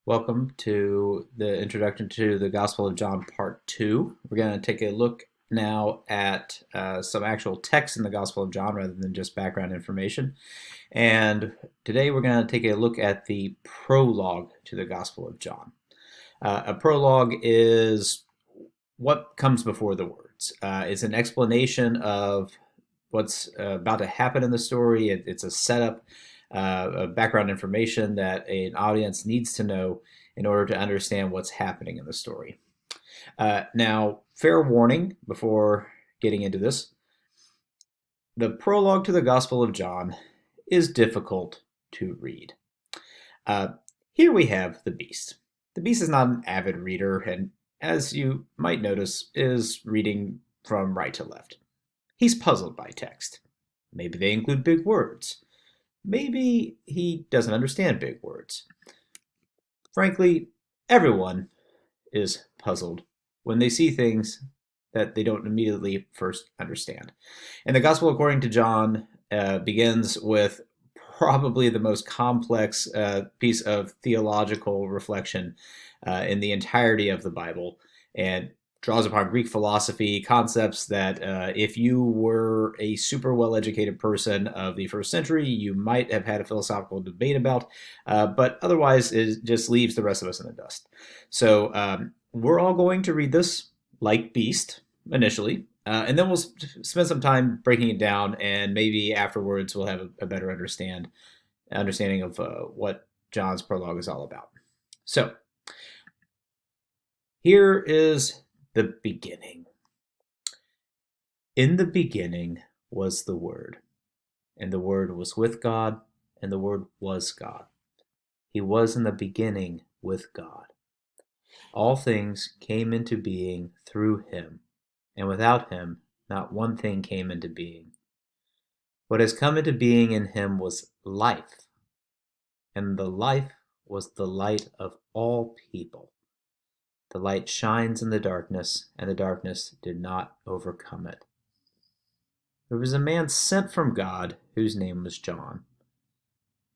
Welcome to the introduction to the Gospel of John, part 2. We're going to take a look now at some actual text in the Gospel of John rather than just background information. And today we're going to take a look at the prologue to the Gospel of John. A prologue is what comes before the words. It's an explanation of what's about to happen in the story. It's a setup, background information that an audience needs to know in order to understand what's happening in the story. Now, fair warning before getting into this, the prologue to the Gospel of John is difficult to read. Here we have the Beast. The Beast is not an avid reader, and as you might notice, is reading from right to left. He's puzzled by text. Maybe they include big words. Maybe he doesn't understand big words. Frankly, everyone is puzzled when they see things that they don't immediately first understand. And the Gospel according to John begins with probably the most complex piece of theological reflection in the entirety of the Bible, and draws upon Greek philosophy concepts that if you were a super well-educated person of the first century, you might have had a philosophical debate about, but otherwise it just leaves the rest of us in the dust. So we're all going to read this like Beast initially, and then we'll spend some time breaking it down, and maybe afterwards we'll have a better understanding of what John's prologue is all about. So here is the beginning. In the beginning was the Word, and the Word was with God, and the Word was God. He was in the beginning with God. All things came into being through him, and without him not one thing came into being. What has come into being in him was life, and the life was the light of all people. The light shines in the darkness, and the darkness did not overcome it. There was a man sent from God whose name was John.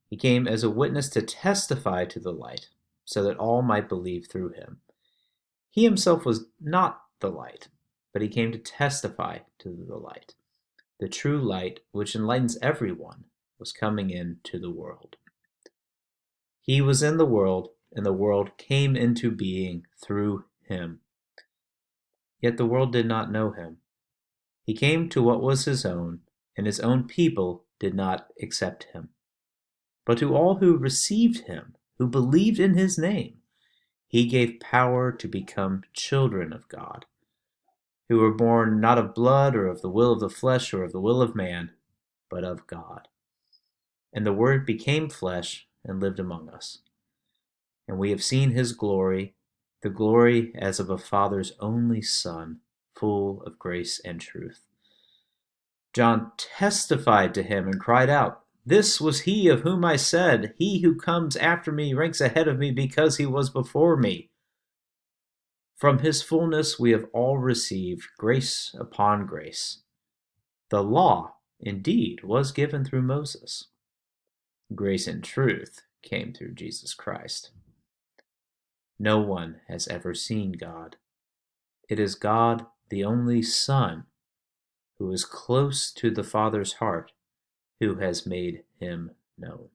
He came as a witness to testify to the light, so that all might believe through him. He himself was not the light, but he came to testify to the light. The true light, which enlightens everyone, was coming into the world. He was in the world, and the world came into being through him. Yet the world did not know him. He came to what was his own, and his own people did not accept him. But to all who received him, who believed in his name, he gave power to become children of God, who were born not of blood or of the will of the flesh or of the will of man, but of God. And the Word became flesh and lived among us. And we have seen his glory, the glory as of a Father's only Son, full of grace and truth. John testified to him and cried out, "This was he of whom I said, 'He who comes after me ranks ahead of me because he was before me.' From his fullness we have all received grace upon grace. The law, indeed, was given through Moses. Grace and truth came through Jesus Christ. No one has ever seen God. It is God, the only Son, who is close to the Father's heart, who has made him known."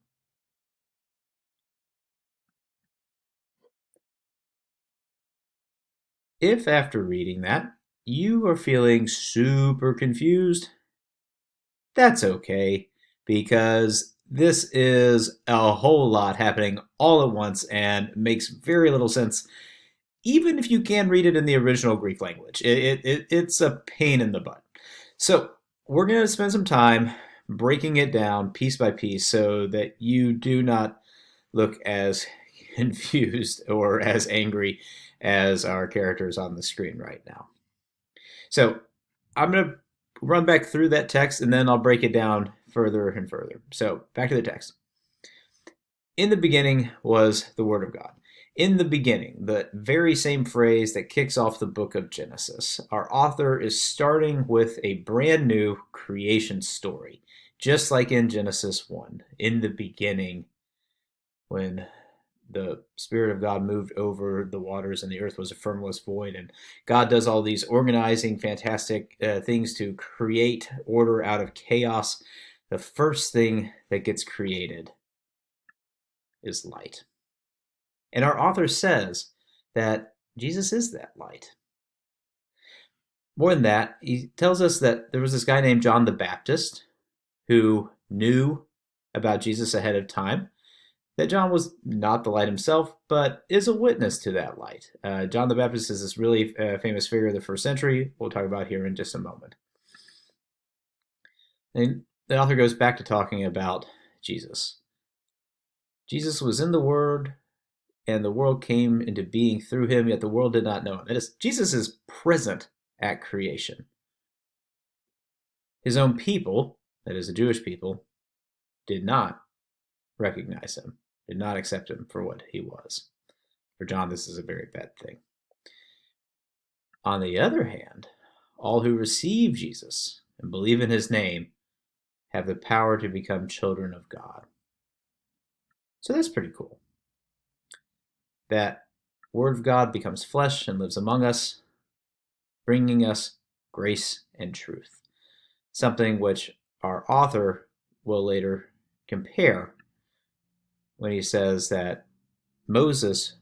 If after reading that, you are feeling super confused, that's okay, because this is a whole lot happening all at once and makes very little sense, even if you can read it in the original Greek language. It's a pain in the butt. So we're going to spend some time breaking it down piece by piece so that you do not look as confused or as angry as our characters on the screen right now. So I'm going to run back through that text, and then I'll break it down further and further. So back to the text. In the beginning was the Word of God. In the beginning, the very same phrase that kicks off the book of Genesis. Our author is starting with a brand new creation story, just like in Genesis 1. In the beginning, when the Spirit of God moved over the waters and the earth was a formless void. And God does all these organizing, fantastic things to create order out of chaos. The first thing that gets created is light. And our author says that Jesus is that light. More than that, he tells us that there was this guy named John the Baptist who knew about Jesus ahead of time, that John was not the light himself, but is a witness to that light. John the Baptist is this really famous figure of the first century. We'll talk about here in just a moment. And the author goes back to talking about Jesus. Jesus was in the Word, and the world came into being through him, yet the world did not know him. That is, Jesus is present at creation. His own people, that is, the Jewish people, did not recognize him, did not accept him for what he was. For John, this is a very bad thing. On the other hand, all who receive Jesus and believe in his name have the power to become children of God. So that's pretty cool. That Word of God becomes flesh and lives among us, bringing us grace and truth. Something which our author will later compare when he says that Moses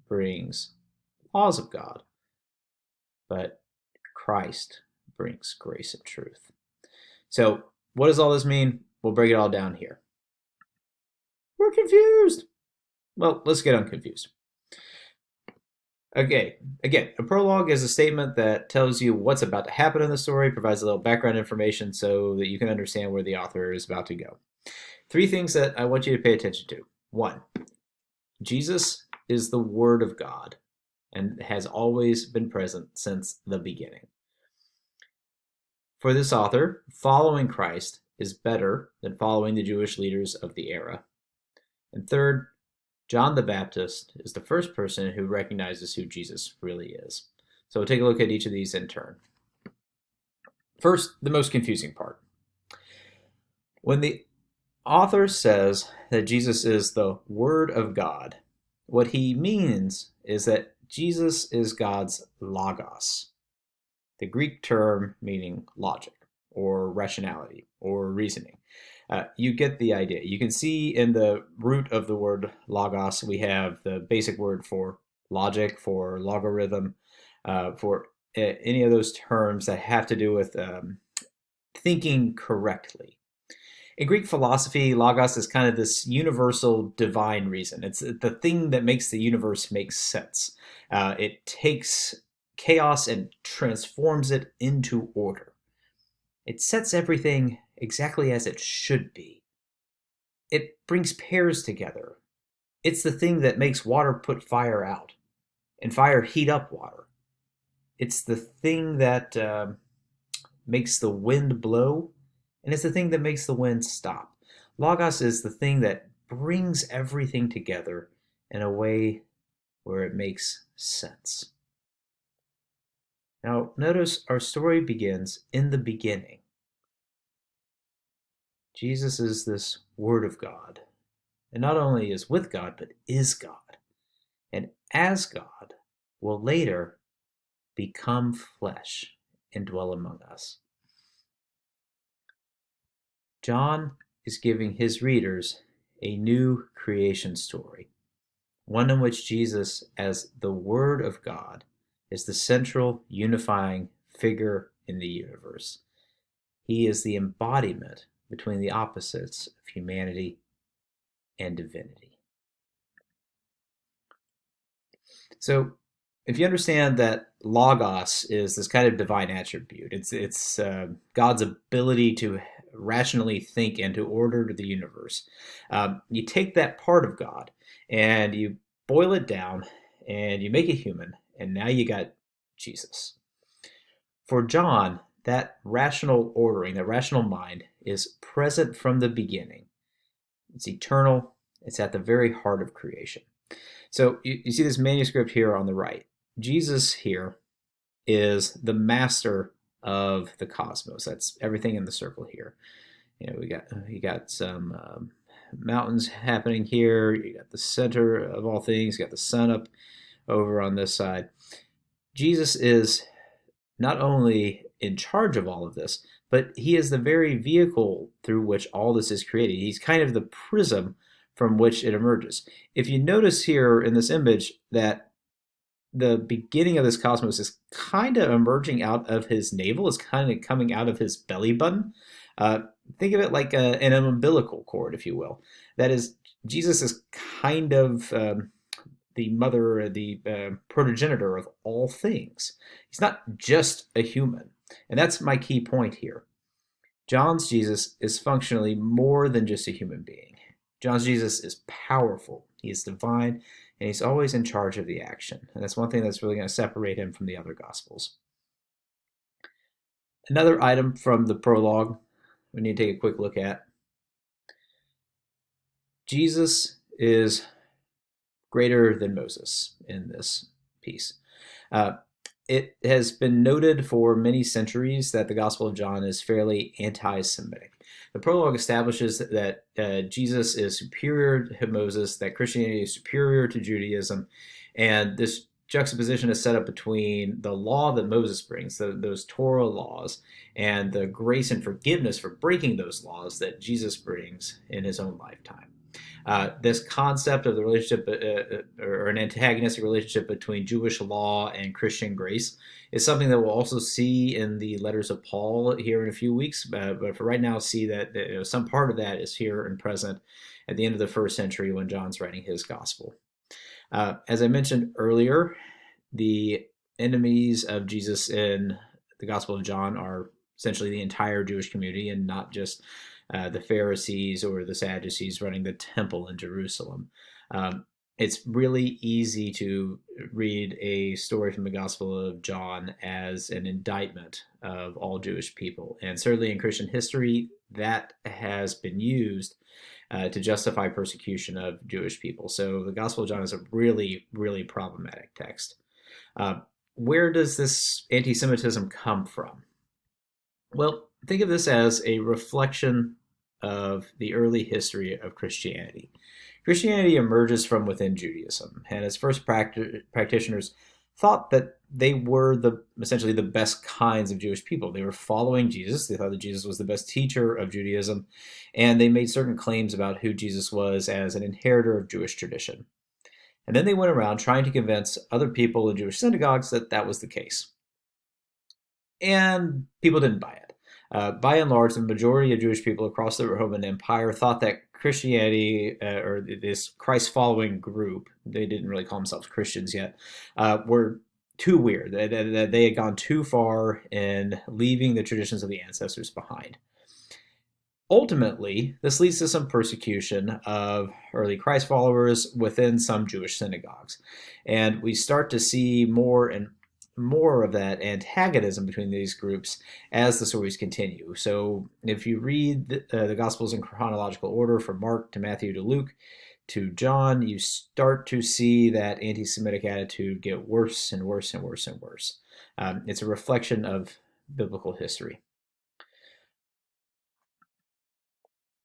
brings laws of God, but Christ brings grace and truth. So what does all this mean? We'll break it all down here. We're confused. Well, let's get unconfused. Okay, again, a prologue is a statement that tells you what's about to happen in the story, provides a little background information so that you can understand where the author is about to go. 3 things that I want you to pay attention to. 1, Jesus is the Word of God and has always been present since the beginning. For this author, following Christ is better than following the Jewish leaders of the era. And 3rd, John the Baptist is the first person who recognizes who Jesus really is. So we'll take a look at each of these in turn. First, the most confusing part. When the author says that Jesus is the Word of God, what he means is that Jesus is God's logos, the Greek term meaning logic or rationality or reasoning. You get the idea. You can see in the root of the word logos, we have the basic word for logic, for logarithm, for any of those terms that have to do with thinking correctly. In Greek philosophy, logos is kind of this universal divine reason. It's the thing that makes the universe make sense. It takes chaos and transforms it into order. It sets everything exactly as it should be. It brings pairs together. It's the thing that makes water put fire out and fire heat up water. It's the thing that makes the wind blow, and it's the thing that makes the wind stop. Logos is the thing that brings everything together in a way where it makes sense. Now, notice our story begins in the beginning. Jesus is this Word of God, and not only is with God, but is God, and as God will later become flesh and dwell among us. John is giving his readers a new creation story, one in which Jesus, as the Word of God, is the central unifying figure in the universe. He is the embodiment between the opposites of humanity and divinity. So, if you understand that logos is this kind of divine attribute, it's God's ability to rationally think and to order the universe. You take that part of God and you boil it down and you make it human, and now you got Jesus. For John, that rational ordering, that rational mind, is present from the beginning. It's eternal. It's at the very heart of creation. So you see this manuscript here on the right. Jesus here is the master of the cosmos. That's everything in the circle here. You know, we got some mountains happening here. You got the center of all things. You got the sun up over on this side. Jesus is not only in charge of all of this, but he is the very vehicle through which all this is created. He's kind of the prism from which it emerges. If you notice here in this image that the beginning of this cosmos is kind of emerging out of his navel, is kind of coming out of his belly button. Think of it like an umbilical cord, if you will. That is, Jesus is kind of the mother, the progenitor of all things. He's not just a human. And that's my key point here. John's Jesus is functionally more than just a human being. John's Jesus is powerful. He is divine, and he's always in charge of the action. And that's one thing that's really going to separate him from the other Gospels. Another item from the prologue we need to take a quick look at. Jesus is greater than Moses in this piece. It has been noted for many centuries that the Gospel of John is fairly anti-Semitic. The prologue establishes that Jesus is superior to Moses, that Christianity is superior to Judaism, and this juxtaposition is set up between the law that Moses brings, those Torah laws, and the grace and forgiveness for breaking those laws that Jesus brings in his own lifetime. This concept of the relationship or an antagonistic relationship between Jewish law and Christian grace is something that we'll also see in the letters of Paul here in a few weeks. But for right now, see that some part of that is here and present at the end of the first century when John's writing his gospel. As I mentioned earlier, the enemies of Jesus in the Gospel of John are essentially the entire Jewish community and not just the Pharisees or the Sadducees running the temple in Jerusalem. It's really easy to read a story from the Gospel of John as an indictment of all Jewish people. And certainly in Christian history, that has been used to justify persecution of Jewish people. So the Gospel of John is a really, really problematic text. Where does this anti-Semitism come from? Well, think of this as a reflection of the early history of Christianity. Christianity emerges from within Judaism, and its first practitioners thought that they were essentially the best kinds of Jewish people. They were following Jesus. They thought that Jesus was the best teacher of Judaism, and they made certain claims about who Jesus was as an inheritor of Jewish tradition. And then they went around trying to convince other people in Jewish synagogues that that was the case. And people didn't buy it. By and large, the majority of Jewish people across the Roman Empire thought that Christianity, or this Christ-following group, they didn't really call themselves Christians yet, were too weird, that they had gone too far in leaving the traditions of the ancestors behind. Ultimately, this leads to some persecution of early Christ followers within some Jewish synagogues. And we start to see more and more of that antagonism between these groups as the stories continue. So if you read the Gospels in chronological order from Mark to Matthew to Luke to John, you start to see that anti-Semitic attitude get worse and worse and worse and worse. It's a reflection of biblical history.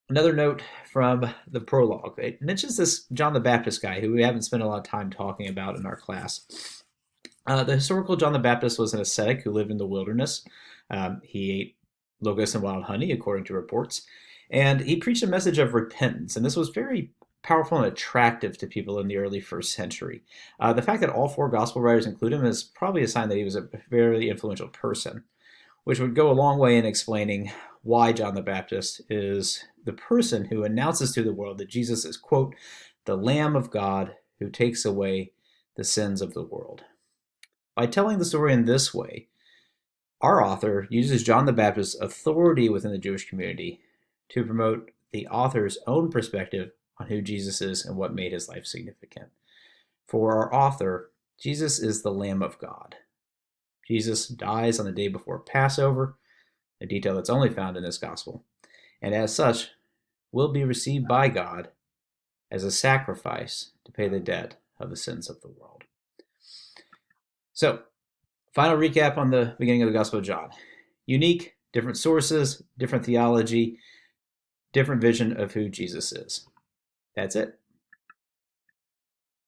Another note from the prologue. It mentions this John the Baptist guy who we haven't spent a lot of time talking about in our class. The historical John the Baptist was an ascetic who lived in the wilderness. He ate locusts and wild honey, according to reports. And he preached a message of repentance. And this was very powerful and attractive to people in the early first century. The fact that all four gospel writers include him is probably a sign that he was a very influential person, which would go a long way in explaining why John the Baptist is the person who announces to the world that Jesus is, quote, the Lamb of God who takes away the sins of the world. By telling the story in this way, our author uses John the Baptist's authority within the Jewish community to promote the author's own perspective on who Jesus is and what made his life significant. For our author, Jesus is the Lamb of God. Jesus dies on the day before Passover, a detail that's only found in this gospel, and as such will be received by God as a sacrifice to pay the debt of the sins of the world. So, final recap on the beginning of the Gospel of John. Unique, different sources, different theology, different vision of who Jesus is. That's it.